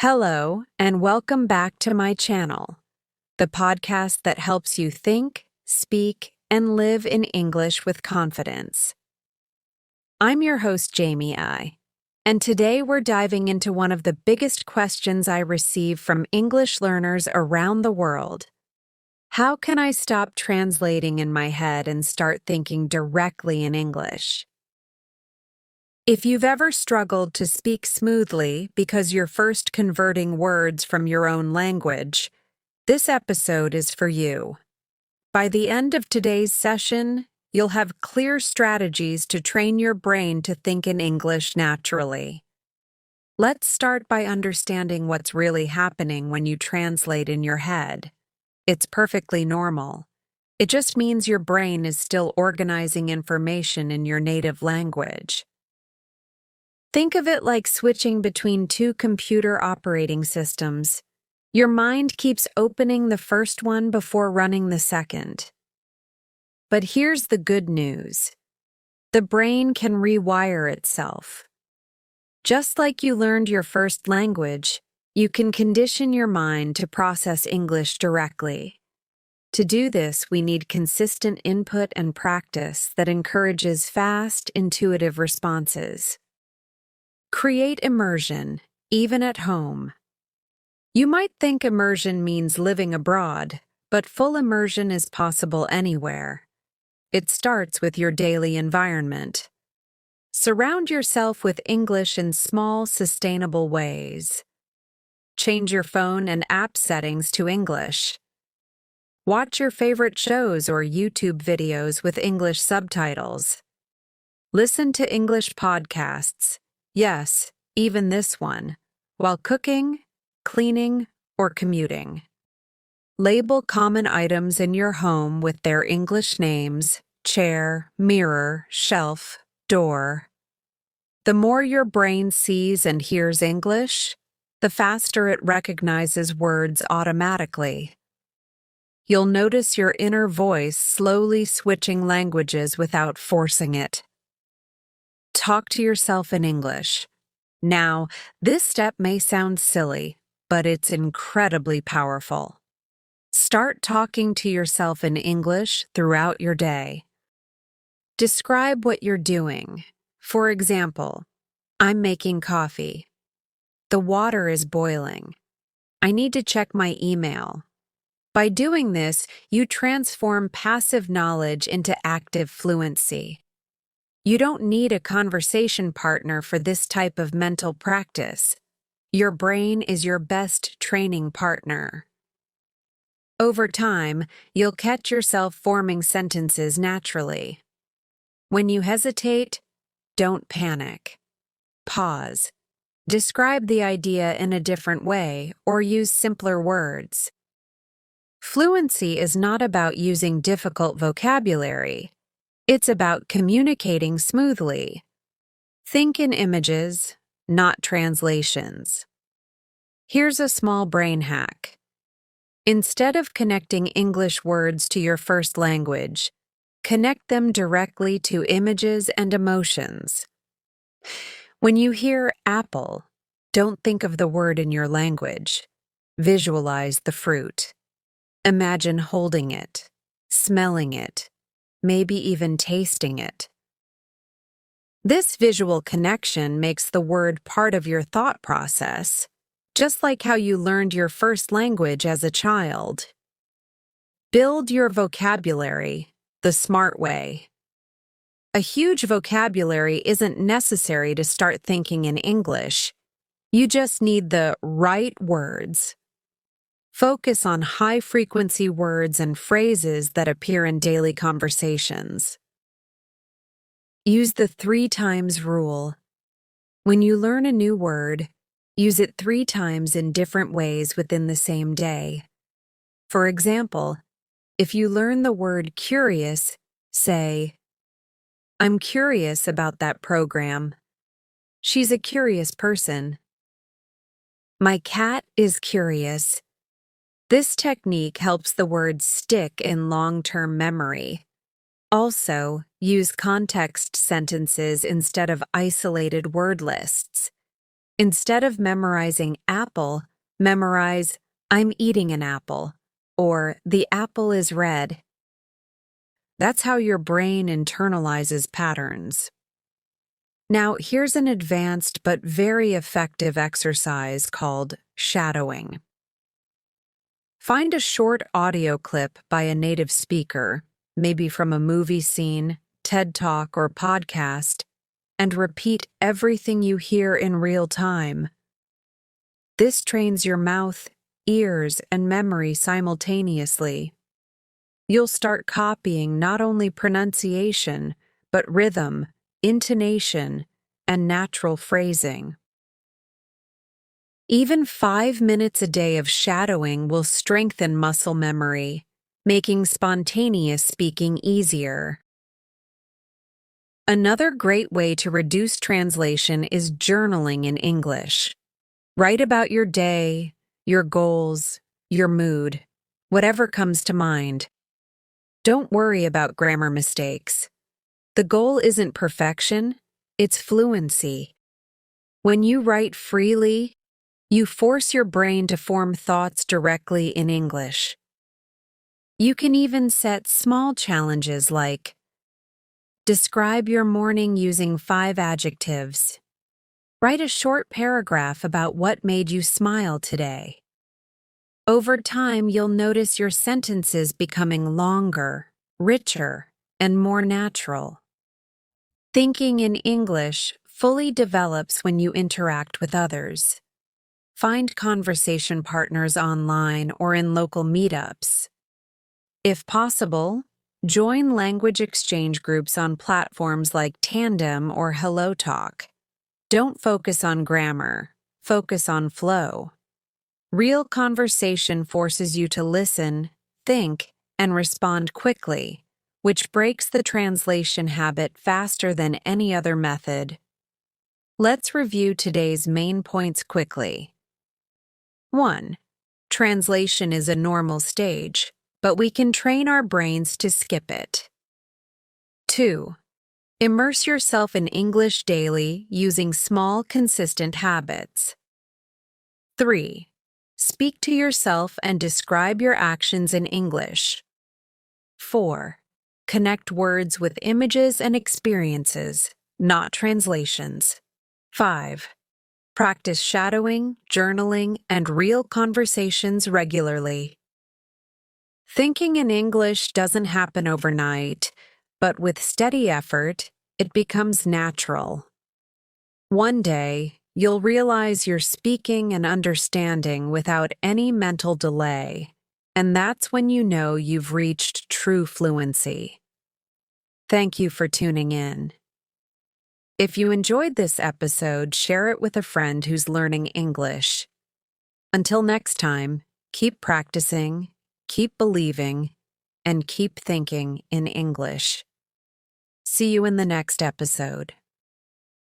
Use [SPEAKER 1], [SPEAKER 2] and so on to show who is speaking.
[SPEAKER 1] Hello, and welcome back to my channel, the podcast that helps you think, speak, and live in English with confidence. I'm your host, Jamie I, and today we're diving into one of the biggest questions I receive from English learners around the world. How can I stop translating in my head and start thinking directly in English? If you've ever struggled to speak smoothly because you're first converting words from your own language, this episode is for you. By the end of today's session, you'll have clear strategies to train your brain to think in English naturally. Let's start by understanding what's really happening when you translate in your head. It's perfectly normal. It just means your brain is still organizing information in your native language. Think of it like switching between two computer operating systems. Your mind keeps opening the first one before running the second. But here's the good news. The brain can rewire itself. Just like you learned your first language, you can condition your mind to process English directly. To do this, we need consistent input and practice that encourages fast, intuitive responses. Create immersion, even at home. You might think immersion means living abroad, but full immersion is possible anywhere. It starts with your daily environment. Surround yourself with English in small, sustainable ways. Change your phone and app settings to English. Watch your favorite shows or YouTube videos with English subtitles. Listen to English podcasts. Yes, even this one, while cooking, cleaning, or commuting. Label common items in your home with their English names: chair, mirror, shelf, door. The more your brain sees and hears English, the faster it recognizes words automatically. You'll notice your inner voice slowly switching languages without forcing it. Talk to yourself in English. Now, this step may sound silly, but it's incredibly powerful. Start talking to yourself in English throughout your day. Describe what you're doing. For example, I'm making coffee. The water is boiling. I need to check my email. By doing this, you transform passive knowledge into active fluency. You don't need a conversation partner for this type of mental practice. Your brain is your best training partner. Over time, you'll catch yourself forming sentences naturally. When you hesitate, don't panic. Pause. Describe the idea in a different way or use simpler words. Fluency is not about using difficult vocabulary. It's about communicating smoothly. Think in images, not translations. Here's a small brain hack. Instead of connecting English words to your first language, connect them directly to images and emotions. When you hear apple, don't think of the word in your language. Visualize the fruit. Imagine holding it, smelling it, maybe even tasting it. This visual connection makes the word part of your thought process, just like how you learned your first language as a child. Build your vocabulary the smart way. A huge vocabulary isn't necessary to start thinking in English. You just need the right words. Focus on high-frequency words and phrases that appear in daily conversations. Use the 3 times rule. When you learn a new word, use it 3 times in different ways within the same day. For example, if you learn the word curious, say, I'm curious about that program. She's a curious person. My cat is curious. This technique helps the word stick in long-term memory. Also, use context sentences instead of isolated word lists. Instead of memorizing apple, memorize I'm eating an apple or the apple is red. That's how your brain internalizes patterns. Now, here's an advanced but very effective exercise called shadowing. Find a short audio clip by a native speaker, maybe from a movie scene, TED Talk, or podcast, and repeat everything you hear in real time. This trains your mouth, ears, and memory simultaneously. You'll start copying not only pronunciation, but rhythm, intonation, and natural phrasing. Even 5 minutes a day of shadowing will strengthen muscle memory, making spontaneous speaking easier. Another great way to reduce translation is journaling in English. Write about your day, your goals, your mood, whatever comes to mind. Don't worry about grammar mistakes. The goal isn't perfection, it's fluency. When you write freely, you force your brain to form thoughts directly in English. You can even set small challenges like, describe your morning using 5 adjectives. Write a short paragraph about what made you smile today. Over time, you'll notice your sentences becoming longer, richer, and more natural. Thinking in English fully develops when you interact with others. Find conversation partners online or in local meetups. If possible, join language exchange groups on platforms like Tandem or HelloTalk. Don't focus on grammar, focus on flow. Real conversation forces you to listen, think, and respond quickly, which breaks the translation habit faster than any other method. Let's review today's main points quickly. 1. Translation is a normal stage, but we can train our brains to skip it. 2. Immerse yourself in English daily using small, consistent habits. 3. Speak to yourself and describe your actions in English. 4. Connect words with images and experiences, not translations. 5. Practice shadowing, journaling, and real conversations regularly. Thinking in English doesn't happen overnight, but with steady effort, it becomes natural. One day, you'll realize you're speaking and understanding without any mental delay, and that's when you know you've reached true fluency. Thank you for tuning in. If you enjoyed this episode, share it with a friend who's learning English. Until next time, keep practicing, keep believing, and keep thinking in English. See you in the next episode.